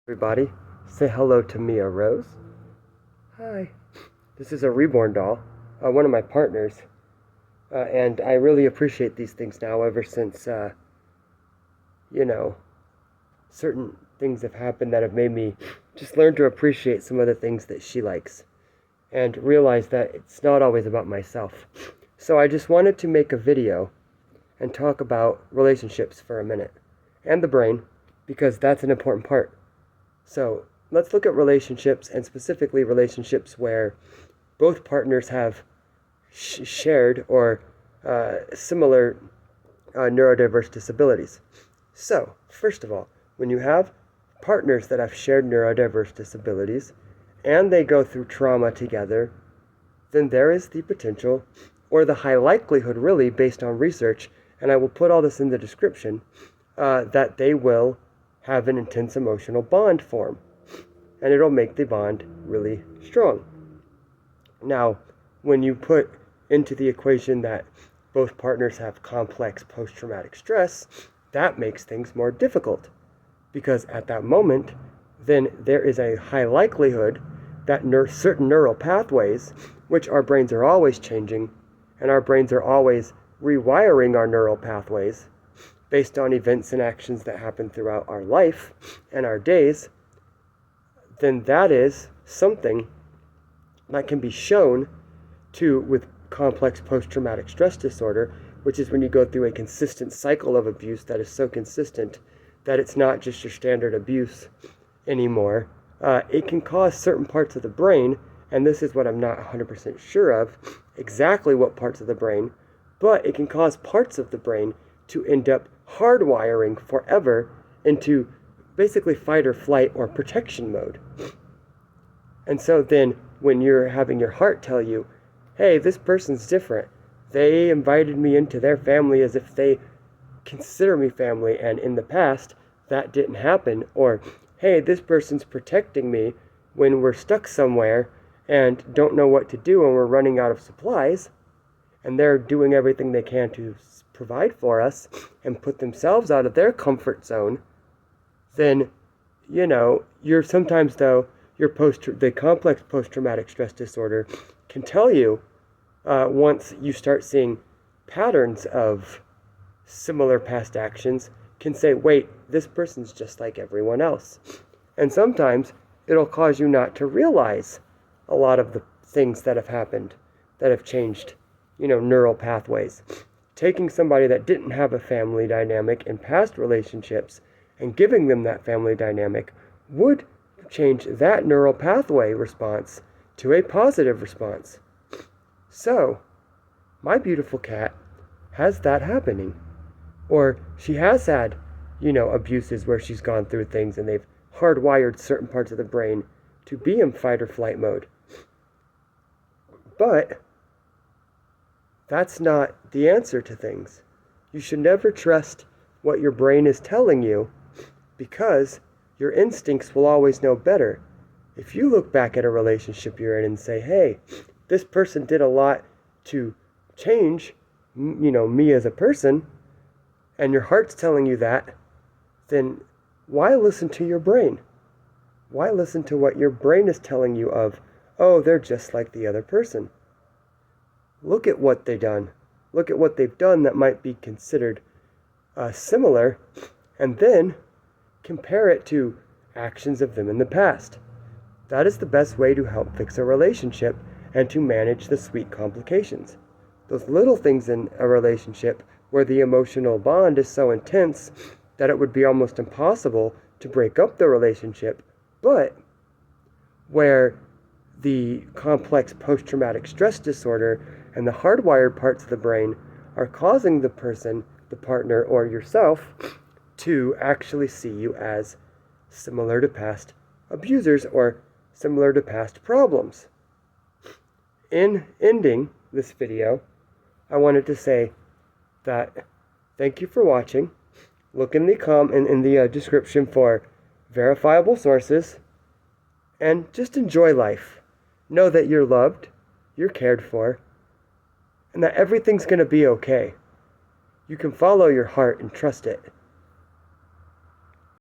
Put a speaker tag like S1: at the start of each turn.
S1: Everybody, say hello to Mia Rose. Hi. This is a reborn doll, one of my partners, and I really appreciate these things now ever since, certain things have happened that have made me just learn to appreciate some of the things that she likes and realize that it's not always about myself. So I just wanted to make a video and talk about relationships for a minute and the brain because that's an important part. So let's look at relationships, and specifically relationships where both partners have shared or similar neurodiverse disabilities. So, first of all, when you have partners that have shared neurodiverse disabilities and they go through trauma together, then there is the potential, or the high likelihood really, based on research, and I will put all this in the description, that they will have an intense emotional bond form, and it'll make the bond really strong. Now, when you put into the equation that both partners have complex post-traumatic stress, that makes things more difficult, because at that moment, then there is a high likelihood that certain neural pathways, which our brains are always changing, and our brains are always rewiring our neural pathways, based on events and actions that happen throughout our life and our days, then that is something that can be shown with complex post-traumatic stress disorder, which is when you go through a consistent cycle of abuse that is so consistent that it's not just your standard abuse anymore. It can cause certain parts of the brain, and this is what I'm not 100% sure of, exactly what parts of the brain, but it can cause parts of the brain to end up hardwiring forever into basically fight or flight or protection mode. And so then when you're having your heart tell you, hey, this person's different, they invited me into their family as if they consider me family, and in the past that didn't happen, or hey, this person's protecting me when we're stuck somewhere and don't know what to do and we're running out of supplies, and they're doing everything they can to provide for us and put themselves out of their comfort zone, then, you're sometimes, though, the complex post-traumatic stress disorder can tell you, once you start seeing patterns of similar past actions, can say, wait, this person's just like everyone else. And sometimes it'll cause you not to realize a lot of the things that have happened, that have changed, neural pathways. Taking somebody that didn't have a family dynamic in past relationships and giving them that family dynamic would change that neural pathway response to a positive response. So, my beautiful cat has that happening. Or she has had, abuses where she's gone through things and they've hardwired certain parts of the brain to be in fight or flight mode. But that's not the answer to things. You should never trust what your brain is telling you, because your instincts will always know better. If you look back at a relationship you're in and say, hey, this person did a lot to change, me as a person, and your heart's telling you that, then why listen to your brain? Why listen to what your brain is telling you of, oh, they're just like the other person? Look at what they've done. Look at what they've done that might be considered similar, and then compare it to actions of them in the past. That is the best way to help fix a relationship and to manage the sweet complications. Those little things in a relationship where the emotional bond is so intense that it would be almost impossible to break up the relationship, but where the complex post-traumatic stress disorder and the hardwired parts of the brain are causing the person, the partner, or yourself to actually see you as similar to past abusers or similar to past problems. In ending this video, I wanted to say that thank you for watching. Look in the description for verifiable sources, and just enjoy life. Know that you're loved, you're cared for, and that everything's going to be okay. You can follow your heart and trust it.